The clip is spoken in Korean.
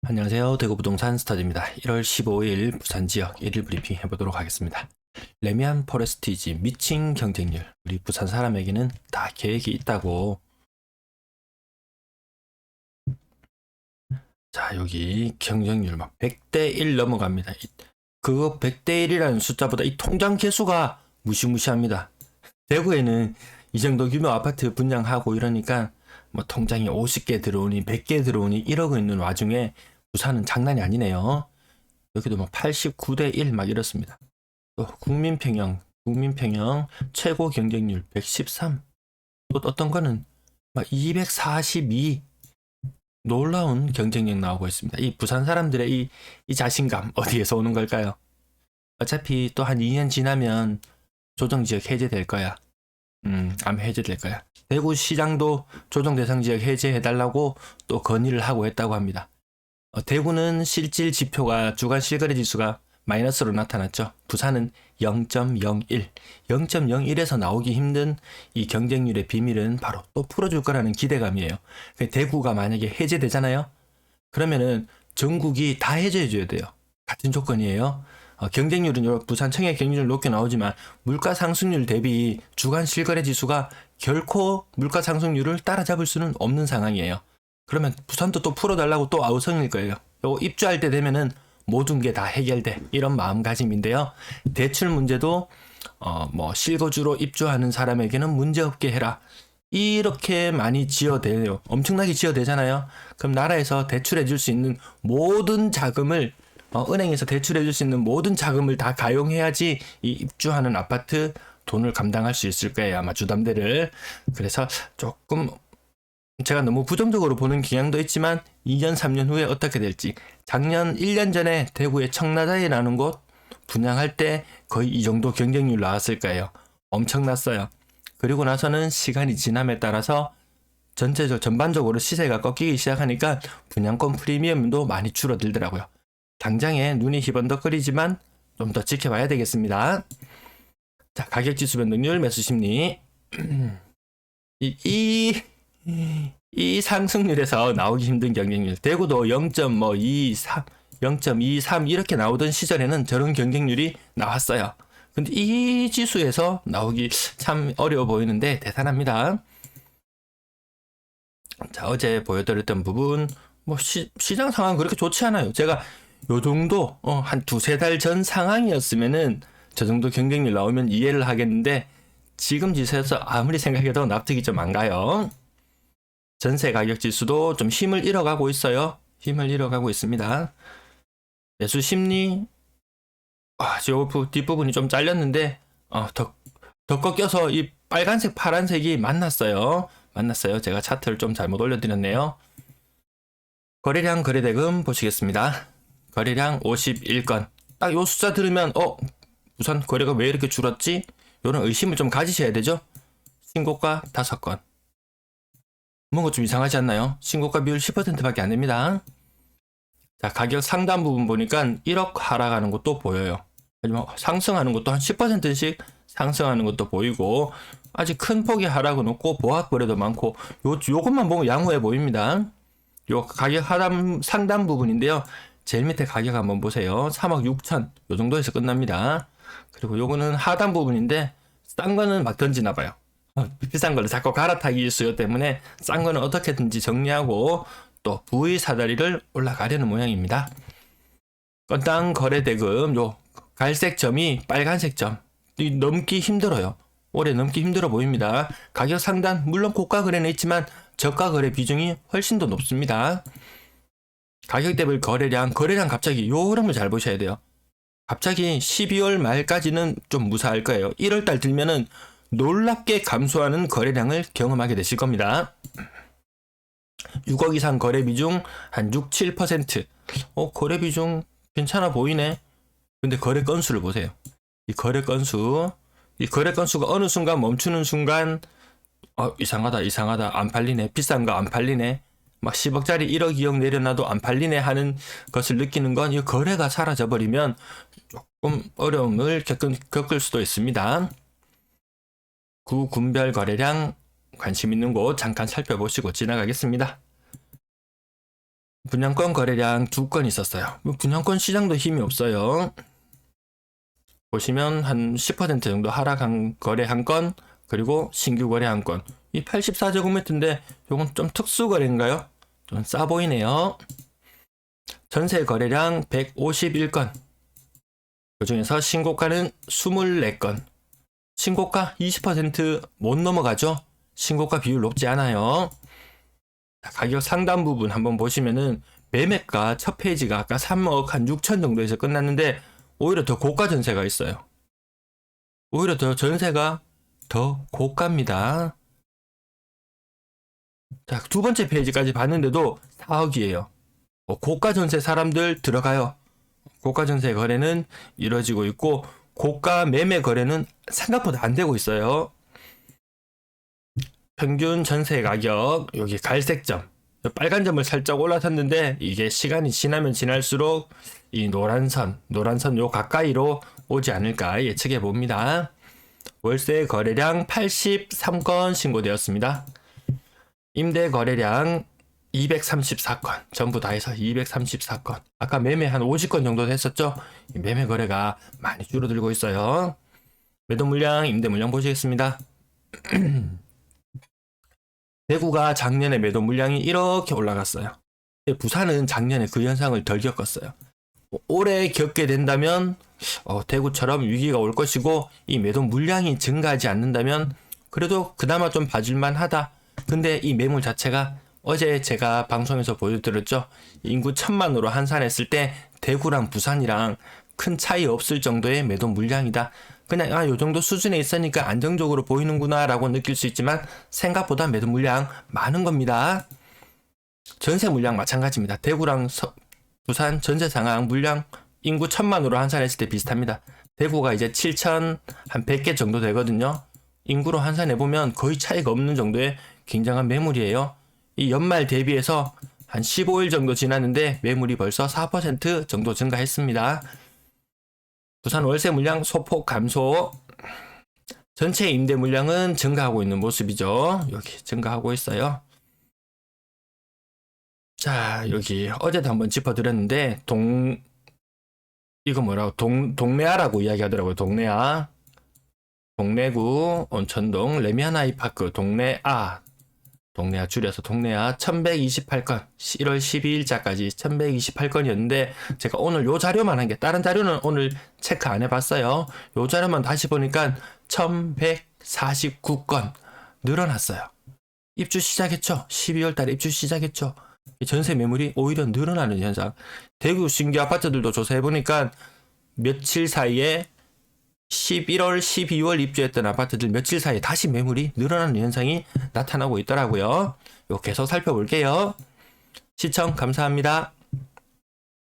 안녕하세요. 대구부동산 스타디입니다. 1월 15일 부산 지역 1일 브리핑 해보도록 하겠습니다. 레미안 포레스티지 미친 경쟁률. 우리 부산 사람에게는 다 계획이 있다고. 자, 여기 경쟁률 막 100대 1 넘어갑니다. 그거 100대 1이라는 숫자보다 이 통장 개수가 무시무시합니다. 대구에는 이 정도 규모 아파트 분양하고 이러니까 뭐 통장이 50개 들어오니 100개 들어오니 이러고 있는 와중에 부산은 장난이 아니네요. 여기도 뭐 89대 1 막 이렇습니다. 또 국민평형 최고 경쟁률 113. 또 어떤 거는 막 242. 놀라운 경쟁력 나오고 있습니다. 이 부산 사람들의 이 자신감 어디에서 오는 걸까요? 어차피 또 한 2년 지나면 조정지역 해제될 거야. 아마 해제될 거야. 대구시장도 조정대상지역 해제해달라고 또 건의를 하고 했다고 합니다. 대구는 실질 지표가 주간 실거래 지수가 마이너스로 나타났죠. 부산은 0.01, 0.01에서 나오기 힘든 이 경쟁률의 비밀은 바로 또 풀어줄 거라는 기대감이에요. 대구가 만약에 해제되잖아요. 그러면은 전국이 다 해제해줘야 돼요. 같은 조건이에요. 경쟁률은 부산 청약 경쟁률 높게 나오지만 물가 상승률 대비 주간 실거래 지수가 결코 물가 상승률을 따라잡을 수는 없는 상황이에요. 그러면 부산도 또 풀어달라고 또 아우성일 거예요. 요거 입주할 때 되면은 모든 게 다 해결돼. 이런 마음가짐인데요. 대출 문제도 뭐 실거주로 입주하는 사람에게는 문제없게 해라. 이렇게 많이 지어대요. 엄청나게 지어대잖아요. 그럼 나라에서 대출해 줄 수 있는 모든 자금을 은행에서 대출해 줄 수 있는 모든 자금을 다 가용해야지 이 입주하는 아파트 돈을 감당할 수 있을 거예요. 아마 주담대를. 그래서 조금 제가 너무 부정적으로 보는 경향도 있지만 2년 3년 후에 어떻게 될지. 작년 1년 전에 대구의 청라자이라는 곳 분양할 때 거의 이 정도 경쟁률 나왔을 거예요. 엄청났어요. 그리고 나서는 시간이 지남에 따라서 전반적으로 시세가 꺾이기 시작하니까 분양권 프리미엄도 많이 줄어들더라고요. 당장에 눈이 희번덕거리지만 좀 더 지켜봐야 되겠습니다. 자, 가격지수 변동률, 매수심리. 이 상승률에서 나오기 힘든 경쟁률. 대구도 0.23 이렇게 나오던 시절에는 저런 경쟁률이 나왔어요. 근데 이 지수에서 나오기 참 어려워 보이는데 대단합니다. 자, 어제 보여드렸던 부분, 뭐 시장 상황 그렇게 좋지 않아요. 제가 요 정도 한 두세 달 전 상황이었으면은 저 정도 경쟁률 나오면 이해를 하겠는데 지금 지수에서 아무리 생각해도 납득이 좀 안 가요. 전세 가격 지수도 좀 힘을 잃어가고 있어요. 힘을 잃어가고 있습니다. 매수 심리, 저 뒷부분이 좀 잘렸는데 더 꺾여서 이 빨간색 파란색이 만났어요. 제가 차트를 좀 잘못 올려드렸네요. 거래량 거래대금 보시겠습니다. 거래량 51건. 딱 요 숫자 들으면 우선 거래가 왜 이렇게 줄었지? 이런 의심을 좀 가지셔야 되죠. 신고가 5건. 뭔가 좀 이상하지 않나요? 신고가 비율 10%밖에 안 됩니다. 자, 가격 상단 부분 보니까 1억 하락하는 것도 보여요. 하지만 상승하는 것도 한 10%씩 상승하는 것도 보이고 아직 큰 폭의 하락은 없고 보합 거래도 많고 요것만 보면 양호해 보입니다. 요 가격 하단 상단 부분인데요. 제일 밑에 가격 한번 보세요. 3억 6천 요 정도에서 끝납니다. 그리고 요거는 하단 부분인데 싼 거는 막 던지나 봐요. 비싼 걸로 자꾸 갈아타기 수요 때문에 싼 거는 어떻게든지 정리하고 또 부의 사다리를 올라가려는 모양입니다. 건당 거래대금 요 갈색 점이 빨간색 점 넘기 힘들어요. 올해 넘기 힘들어 보입니다. 가격 상단 물론 고가 거래는 있지만 저가 거래 비중이 훨씬 더 높습니다. 가격대별 거래량 갑자기 요 흐름을 잘 보셔야 돼요. 갑자기 12월 말까지는 좀 무사할 거예요. 1월달 들면은 놀랍게 감소하는 거래량을 경험하게 되실 겁니다. 6억 이상 거래 비중 한 6, 7%. 거래 비중 괜찮아 보이네. 근데 거래 건수를 보세요. 이 거래 건수가 어느 순간 멈추는 순간 이상하다 안 팔리네. 비싼 거 안 팔리네. 막 10억짜리 1억 2억 내려놔도 안 팔리네 하는 것을 느끼는 건 이 거래가 사라져 버리면 조금 어려움을 겪을 수도 있습니다. 구군별 거래량 관심 있는 곳 잠깐 살펴보시고 지나가겠습니다. 분양권 거래량 2건 있었어요. 분양권 시장도 힘이 없어요. 보시면 한 10% 정도 하락한 거래 한 건, 그리고 신규 거래 한 건. 이 84제곱미터인데 요건 좀 특수 거래인가요? 좀 싸 보이네요. 전세 거래량 151건. 그 중에서 신고가는 24건. 신고가 20% 못 넘어가죠? 신고가 비율 높지 않아요. 가격 상단 부분 한번 보시면은 매매가 첫 페이지가 아까 3억 한 6천 정도에서 끝났는데 오히려 더 고가 전세가 있어요. 오히려 더 전세가 더 고가입니다. 자, 두 번째 페이지까지 봤는데도 4억이에요. 고가 전세 사람들 들어가요. 고가 전세 거래는 이루어지고 있고 고가 매매 거래는 생각보다 안 되고 있어요. 평균 전세 가격 여기 갈색 점, 빨간 점을 살짝 올라섰는데 이게 시간이 지나면 지날수록 이 노란 선 요 가까이로 오지 않을까 예측해 봅니다. 월세 거래량 83건 신고되었습니다. 임대 거래량 234건, 전부 다 해서 234건. 아까 매매 한 50건 정도 했었죠? 매매 거래가 많이 줄어들고 있어요. 매도 물량, 임대 물량 보시겠습니다. 대구가 작년에 매도 물량이 이렇게 올라갔어요. 부산은 작년에 그 현상을 덜 겪었어요. 올해 겪게 된다면 대구처럼 위기가 올 것이고 이 매도 물량이 증가하지 않는다면 그래도 그나마 좀 봐줄만 하다. 근데 이 매물 자체가 어제 제가 방송에서 보여드렸죠. 인구 1000만으로 환산했을 때 대구랑 부산이랑 큰 차이 없을 정도의 매도 물량이다. 그냥 요 정도 수준에 있으니까 안정적으로 보이는구나 라고 느낄 수 있지만 생각보다 매도 물량 많은 겁니다. 전세 물량 마찬가지입니다. 대구랑 부산 전세 상황 물량 인구 1000만으로 환산했을 때 비슷합니다. 대구가 이제 7천 한 100개 정도 되거든요. 인구로 환산해보면 거의 차이가 없는 정도의 굉장한 매물이에요. 이 연말 대비해서 한 15일 정도 지났는데 매물이 벌써 4% 정도 증가했습니다. 부산 월세 물량 소폭 감소. 전체 임대 물량은 증가하고 있는 모습이죠. 여기 증가하고 있어요. 자, 여기 어제도 한번 짚어드렸는데 이거 뭐라고 동래아라고 이야기하더라고요. 동래아. 동래구 온천동 레미안 아이파크 동래아 줄여서 동래아 1128건 1월 12일자까지 1128건이었는데 제가 오늘 요 자료만 한 게 다른 자료는 오늘 체크 안 해봤어요. 요 자료만 다시 보니까 1149건 늘어났어요. 입주 시작했죠. 12월 달에 입주 시작했죠. 전세 매물이 오히려 늘어나는 현상. 대구 신규 아파트들도 조사해보니까 며칠 사이에 11월, 12월 입주했던 아파트들 며칠 사이에 다시 매물이 늘어나는 현상이 나타나고 있더라고요. 요 계속 살펴볼게요. 시청 감사합니다.